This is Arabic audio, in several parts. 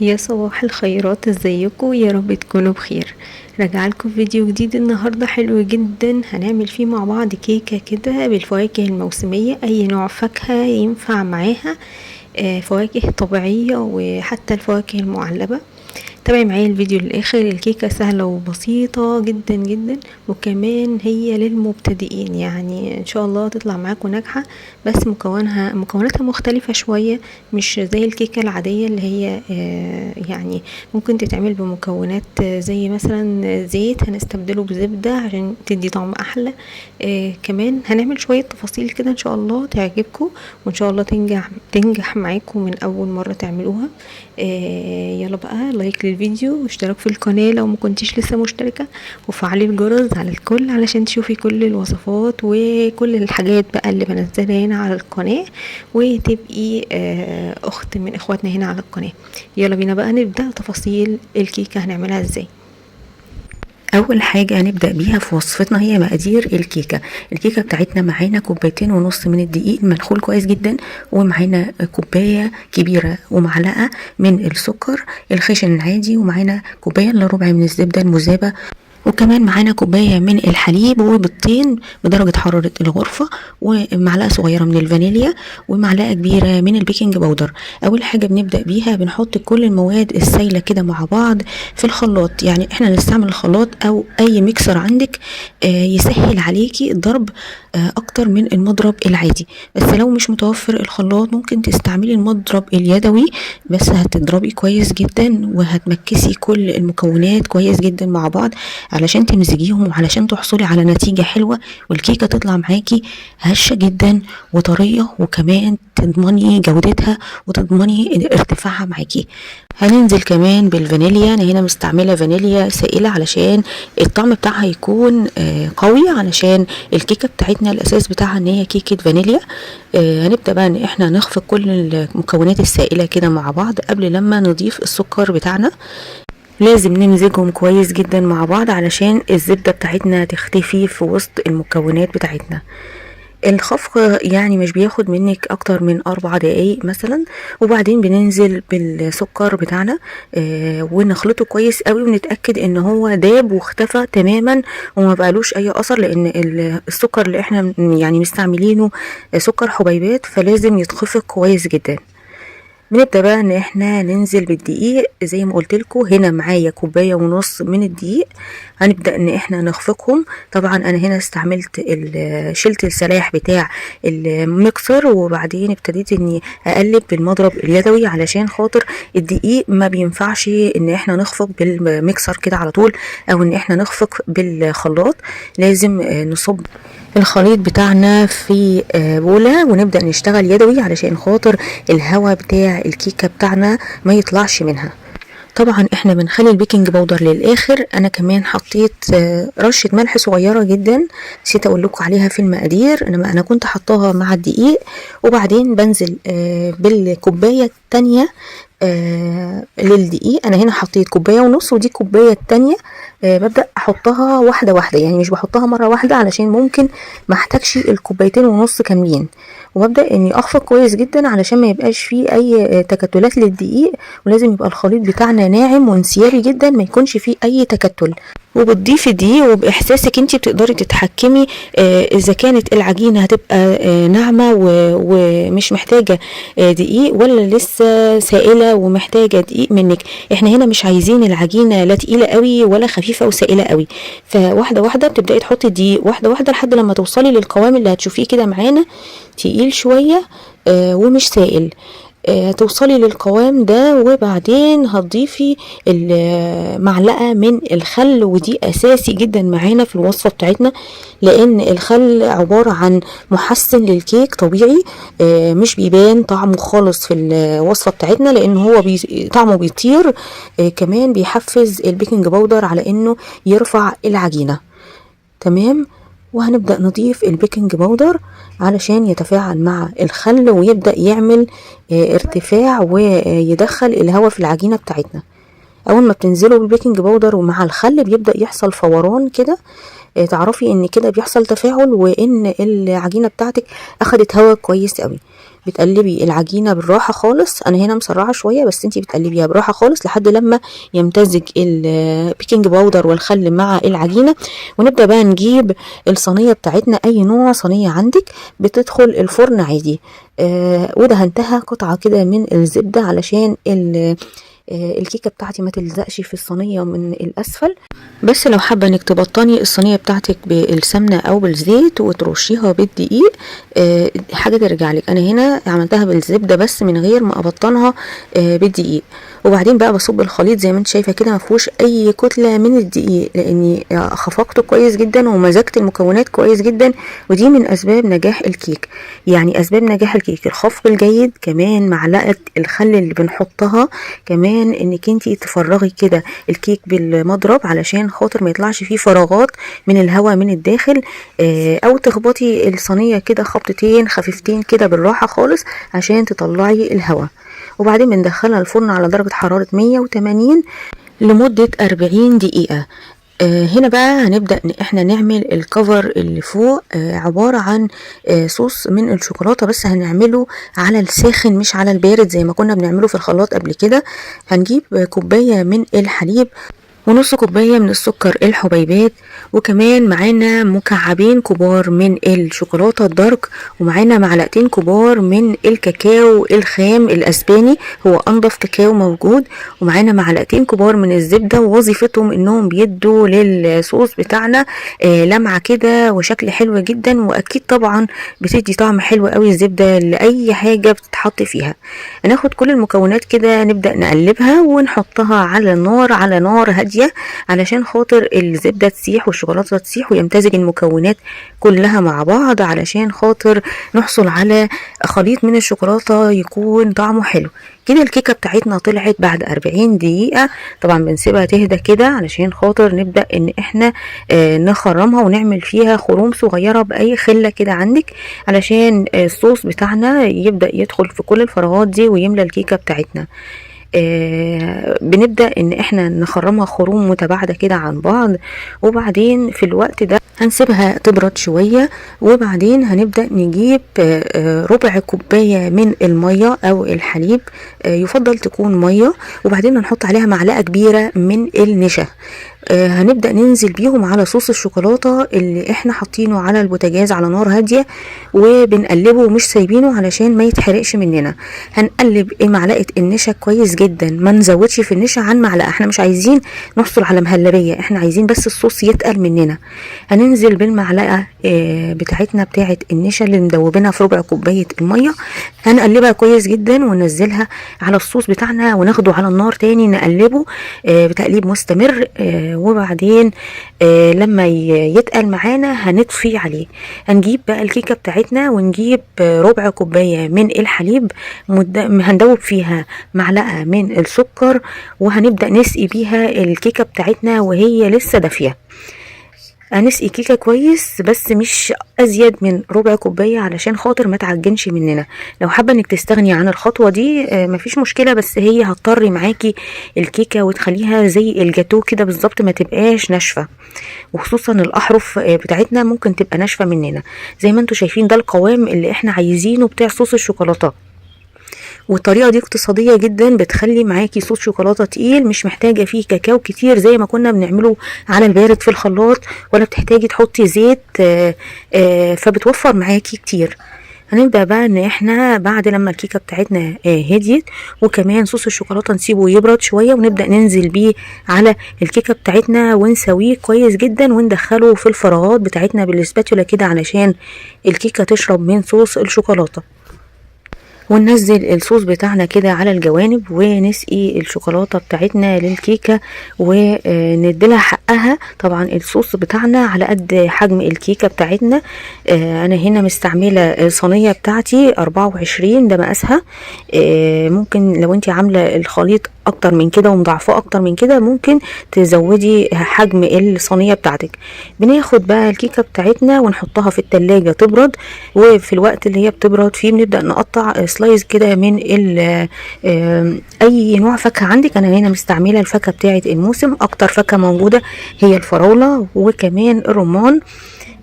يا صباح الخيرات، ازيكم؟ يا رب تكونوا بخير. راجعه لكم فيديو جديد النهارده حلو جدا. هنعمل فيه مع بعض كيكه كده بالفواكه الموسميه، اي نوع فاكهه ينفع معاها. فواكه طبيعيه وحتى الفواكه المعلبه. تابعي معايا الفيديو للاخر. الكيكه سهله وبسيطه جدا جدا، وكمان هي للمبتدئين، يعني ان شاء الله تطلع معاكم ناجحه. بس مكوناتها مختلفه شويه، مش زي الكيكه العاديه اللي هي يعني ممكن تتعمل بمكونات زي مثلا زيت، هنستبدله بزبده عشان تدي طعم احلى. كمان هنعمل شويه تفاصيل كده ان شاء الله تعجبكم، وان شاء الله تنجح معاكم من اول مره تعملوها. يلا بقى لايك للفيديو واشتراك في القناة لو ما كنتيش لسه مشتركة، وفعلي الجرس على الكل علشان تشوفي كل الوصفات وكل الحاجات بقى اللي بنزلها هنا على القناة، وتبقي اخت من اخواتنا هنا على القناة. يلا بينا بقى نبدأ تفاصيل الكيكة هنعملها ازاي. اول حاجه هنبدا بيها في وصفتنا هي مقادير الكيكه بتاعتنا. معانا كوبايتين ونص من الدقيق المنخول كويس جدا، ومعانا كوبايه كبيره ومعلقه من السكر الخشن العادي، ومعانا كوبايه الا ربع من الزبده المذابه، وكمان معانا كوبايه من الحليب وبيضتين بدرجه حراره الغرفه، ومعلقه صغيره من الفانيليا، ومعلقه كبيره من البيكنج باودر. اول حاجه بنبدا بيها بنحط كل المواد السائله كده مع بعض في الخلاط. يعني احنا نستعمل الخلاط او اي ميكسر عندك يسهل عليكي الضرب اكتر من المضرب العادي. بس لو مش متوفر الخلاط ممكن تستعملي المضرب اليدوي، بس هتضربي كويس جدا وهتمكسي كل المكونات كويس جدا مع بعض علشان تمزجيهم وعلشان تحصلي على نتيجة حلوة، والكيكة تطلع معاكي هشة جدا وطرية، وكمان تضمني جودتها وتضمني ارتفاعها معاكي. هننزل كمان بالفانيليا. انا هنا مستعمله فانيليا سائله علشان الطعم بتاعها يكون قوي، علشان الكيكه بتاعتنا الاساس بتاعها ان هي كيكه فانيليا. هنبدا بقى ان احنا نخفق كل المكونات السائله كده مع بعض قبل لما نضيف السكر بتاعنا. لازم نمزجهم كويس جدا مع بعض علشان الزبده بتاعتنا تختفي في وسط المكونات بتاعتنا. الخفق يعني مش بياخد منك اكتر من 4 دقايق مثلا، وبعدين بننزل بالسكر بتاعنا ونخلطه كويس قوي ونتأكد ان هو داب واختفى تماما وما بقالوش اي اثر، لان السكر اللي احنا يعني مستعملينه سكر حبيبات، فلازم يتخفق كويس جدا. بنبدأ بقى ان احنا ننزل بالدقيق زي ما قلت لكم. هنا معايا كوباية ونص من الدقيق، هنبدأ ان احنا نخفقهم. طبعا انا هنا استعملت شلت السلاح بتاع الميكسر، وبعدين ابتديت اني اقلب بالمضرب اليدوي علشان خاطر الدقيق ما بينفعش ان احنا نخفق بالميكسر كده على طول، او ان احنا نخفق بالخلاط. لازم نصب الخليط بتاعنا في بولة ونبدأ نشتغل يدوي علشان خاطر الهواء بتاع الكيكة بتاعنا ما يطلعش منها. طبعا احنا بنخلي البيكنج باودر للاخر. انا كمان حطيت رشة ملح صغيرة جدا، نسيت اقول لكم عليها في المقادير. انا كنت حطاها مع الدقيق، وبعدين بنزل بالكوباية التانية للدقيق. انا هنا حطيت كوبايه ونص، ودي كوبايه التانية. ببدا احطها واحده واحده، يعني مش بحطها مره واحده علشان ممكن ما احتاجش الكوبايتين ونص كاملين. وببدا اني اخفق كويس جدا علشان ما يبقاش فيه اي تكتلات للدقيق، ولازم يبقى الخليط بتاعنا ناعم وانسيابي جدا، ما يكونش فيه اي تكتل. وبتضيفي دي وباحساسك انت بتقدري تتحكمي اذا كانت العجينه هتبقى ناعمه ومش محتاجه دقيق، ولا لسه سائله ومحتاجه دقيق منك. احنا هنا مش عايزين العجينه لا تقيله قوي ولا خفيفه وسائله قوي، فواحده واحده بتبداي تحطي دقيق واحده واحده لحد لما توصلي للقوام اللي هتشوفيه كده معانا تقيل شويه ومش سائل. هتوصلي للقوام ده، وبعدين هتضيفي معلقة من الخل، ودي اساسي جدا معانا في الوصفة بتاعتنا، لان الخل عبارة عن محسن للكيك طبيعي، مش بيبان طعمه خالص في الوصفة بتاعتنا لان هو طعمه بيطير. كمان بيحفز البيكنج باودر على انه يرفع العجينة. تمام. وهنبدأ نضيف البيكنج باودر علشان يتفاعل مع الخل ويبدأ يعمل ارتفاع ويدخل الهواء في العجينة بتاعتنا. اول ما بتنزله بالبيكنج باودر ومع الخل بيبدأ يحصل فوران كده، تعرفي ان كده بيحصل تفاعل وان العجينة بتاعتك اخدت هواء كويس قوي. بتقلبي العجينة بالراحة خالص، انا هنا مسرعة شوية بس انتي بتقلبيها بالراحة خالص لحد لما يمتزج البيكنج باودر والخل مع العجينة. ونبدأ بقى نجيب الصينية بتاعتنا، اي نوع صينية عندك بتدخل الفرن عادي. ودهنتها قطعة كده من الزبدة علشان الكيكة بتاعتي ما تلزقش في الصينية من الاسفل. بس لو حابة انك تبطني الصينية بتاعتك بالسمنة او بالزيت وترشيها بالدقيق، حاجة ترجع لك. انا هنا عملتها بالزبدة بس من غير ما ابطنها بالدقيق. وبعدين بقى بصب الخليط زي ما انت شايفة كده مفيهوش اي كتلة من الدقيق، لاني خفقته كويس جدا ومزجت المكونات كويس جدا، ودي من اسباب نجاح الكيك. يعني اسباب نجاح الكيك الخفق الجيد، كمان معلقة الخل اللي بنحطها، كمان انك انتي تفرغي كده الكيك بالمضرب علشان خاطر ما يطلعش فيه فراغات من الهواء من الداخل، او تخبطي الصينية كده خبطتين خفيفتين كده بالراحة خالص عشان تطلعي الهواء. وبعدين بندخلها الفرن على درجة حرارة 180 لمدة 40 دقيقة. هنا بقى هنبدأ احنا نعمل الكفر اللي فوق، عبارة عن صوص من الشوكولاتة، بس هنعمله على الساخن مش على البارد زي ما كنا بنعمله في الخلاط قبل كده. هنجيب كوباية من الحليب ونص كوباية من السكر الحبيبات، وكمان معانا مكعبين كبار من الشوكولاتة الدارك، ومعانا معلقتين كبار من الكاكاو الخام الاسباني، هو انضف كاكاو موجود، ومعانا معلقتين كبار من الزبدة، ووظيفتهم انهم بيدوا للصوص بتاعنا لمعة كده وشكل حلو جدا، واكيد طبعا بتدي طعم حلو قوي الزبدة لاي حاجة بتتحط فيها. هناخد كل المكونات كده نبدأ نقلبها ونحطها على النار، على نار هادية علشان خاطر الزبدة تسيح والشوكولاتة تسيح ويمتزج المكونات كلها مع بعض، علشان خاطر نحصل على خليط من الشوكولاتة يكون طعمه حلو. كده الكيكة بتاعتنا طلعت بعد 40 دقيقة. طبعا بنسيبها تهدى كده علشان خاطر نبدأ ان احنا نخرمها ونعمل فيها خروم صغيرة بأي خلة كده عندك، علشان الصوص بتاعنا يبدأ يدخل في كل الفراغات دي ويملى الكيكة بتاعتنا. بنبدأ ان احنا نخرمها خروم متباعدة كده عن بعض، وبعدين في الوقت ده هنسيبها تبرد شوية، وبعدين هنبدأ نجيب ربع كوباية من المية او الحليب، يفضل تكون مية، وبعدين هنحط عليها معلقة كبيرة من النشا. هنبدأ ننزل بيهم على صوص الشوكولاتة اللي احنا حاطينه على البوتاجاز على نار هادية، وبنقلبه ومش سايبينه علشان ما يتحرقش مننا. هنقلب معلقة النشا كويس جدا، ما نزودش في النشا عن معلقة، احنا مش عايزين نحصل على مهلبية، احنا عايزين بس الصوص يتقل مننا. هننزل بالمعلقة بتاعتنا بتاعت النشا اللي مدوبينها في ربع كوباية المية، هنقلبها كويس جدا وننزلها على الصوص بتاعنا وناخده على النار تاني نقلبه بتقليب مستمر. وبعدين لما يتقل معانا هنطفي عليه. هنجيب بقى الكيكة بتاعتنا ونجيب ربع كوباية من الحليب، هندوب فيها معلقة من السكر، وهنبدأ نسقي بيها الكيكة بتاعتنا وهي لسه دافية. هنسقي كيكة كويس بس مش ازيد من ربع كوباية علشان خاطر ما تعجنش مننا. لو حابة انك تستغني عن الخطوة دي مفيش مشكلة، بس هي هتطري معاكي الكيكة وتخليها زي الجاتو كده بالظبط، ما تبقاش ناشفة، وخصوصا الاحرف بتاعتنا ممكن تبقى ناشفة مننا. زي ما انتوا شايفين ده القوام اللي احنا عايزينه بتاع صوص الشوكولاتة، والطريقة دي اقتصادية جدا، بتخلي معاكي صوص شوكولاتة تقيل، مش محتاجة فيه كاكاو كتير زي ما كنا بنعمله على البارد في الخلاط، ولا بتحتاجي تحطي زيت، فبتوفر معاكي كتير. هنبدأ بقى ان احنا بعد لما الكيكة بتاعتنا هديت وكمان صوص الشوكولاتة نسيبه يبرد شوية، ونبدأ ننزل بيه على الكيكة بتاعتنا ونسويه كويس جدا، وندخله في الفراغات بتاعتنا بالسباتولا كده علشان الكيكة تشرب من صوص الشوكولاتة. وننزل الصوص بتاعنا كده على الجوانب، ونسقي الشوكولاتة بتاعتنا للكيكة ونديلها حقها. طبعا الصوص بتاعنا على قد حجم الكيكة بتاعتنا. انا هنا مستعملة الصينية بتاعتي 24 ده مقاسها. ممكن لو انت عاملة الخليط اكتر من كده ومضاعفاه اكتر من كده ممكن تزودي حجم الصينيه بتاعتك. بناخد بقى الكيكه بتاعتنا ونحطها في التلاجة تبرد، وفي الوقت اللي هي بتبرد فيه بنبدا نقطع سلايز كده من اي نوع فاكهه عندك. انا هنا مستعمله الفاكهه بتاعه الموسم، اكتر فاكهه موجوده هي الفراوله وكمان الرمان.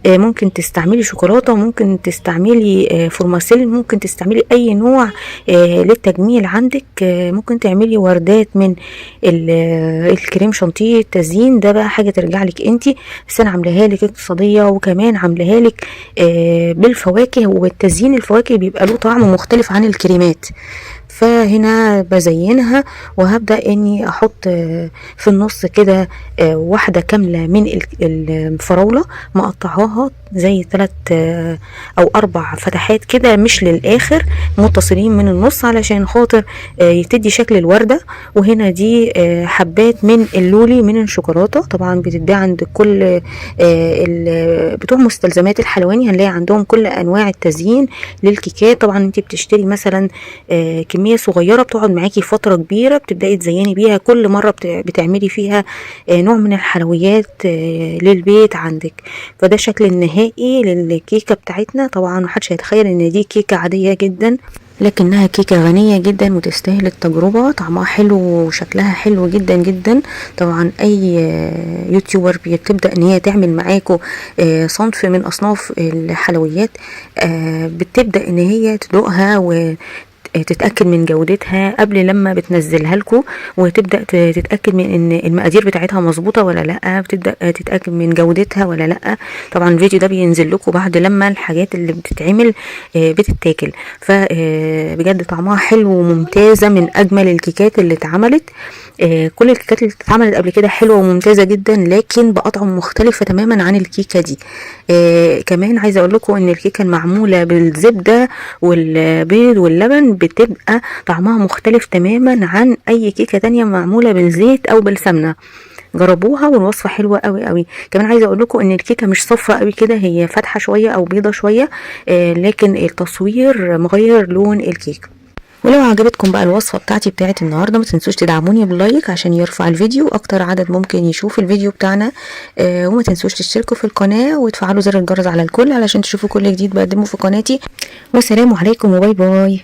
ممكن تستعملي شوكولاته، ممكن تستعملي فورماسيل، ممكن تستعملي اي نوع للتجميل عندك. ممكن تعملي وردات من الكريم شانتيه التزيين، ده بقى حاجه ترجع لك انتي، بس انا عاملاها لك اقتصاديه وكمان عاملاها لك بالفواكه، والتزيين الفواكه بيبقى له طعم مختلف عن الكريمات. فهنا بزينها وهبدأ اني احط في النص كده واحدة كاملة من الفراولة مقطعاها زي 3 او 4 فتحات كده، مش للاخر، متصلين من النص علشان خاطر تدي شكل الوردة. وهنا دي حبات من اللولي من الشوكولاتة، طبعا بتتباع عند كل بتوع مستلزمات الحلواني، هنلاقي عندهم كل انواع التزيين للكيكات. طبعا انت بتشتري مثلا كمية صغيرة بتقعد معاكي فترة كبيرة، بتبدأي تزيني بيها كل مرة بتعملي فيها نوع من الحلويات للبيت عندك. فده شكل النهائي للكيكة بتاعتنا. طبعا محدش هيتخيل ان دي كيكة عادية جدا، لكنها كيكة غنية جدا وتستاهل التجربة. طعمها حلو وشكلها حلو جدا جدا. طبعا اي يوتيوبر بتبدأ ان هي تعمل معاكو صنف من اصناف الحلويات، بتبدأ ان هي تدوقها تتأكد من جودتها قبل لما بتنزلها لكم، وتبدأ تتأكد من ان المقادير بتاعتها مظبوطة ولا لا، بتبدأ تتأكد من جودتها ولا لا. طبعا الفيديو ده بينزل لكم بعد لما الحاجات اللي بتتعمل بتتاكل. فبجد طعمها حلو وممتازة، من اجمل الكيكات اللي اتعملت. كل الكيكات اللي اتعملت قبل كده حلوة وممتازة جدا، لكن بأطعم مختلفة تماما عن الكيكة دي. كمان عايزة اقول لكم ان الكيكة المعمولة بالزبدة والبيض واللبن بتبقى طعمها مختلف تماما عن اي كيكة تانية معمولة بالزيت او بالسمنة. جربوها والوصفة حلوة قوي قوي. كمان عايزة اقول لكم ان الكيكة مش صفرة قوي كده، هي فاتحة شوية او بيضة شوية، لكن التصوير مغير لون الكيك. ولو عجبتكم بقى الوصفة بتاعتي بتاعت النهاردة، ما تنسوش تدعموني باللايك عشان يرفع الفيديو اكتر عدد ممكن يشوف الفيديو بتاعنا. وما تنسوش تشتركوا في القناة وتفعلوا زر الجرس على الكل علشان تشوفوا كل جديد بقدمه في قناتي. والسلام عليكم وباي باي.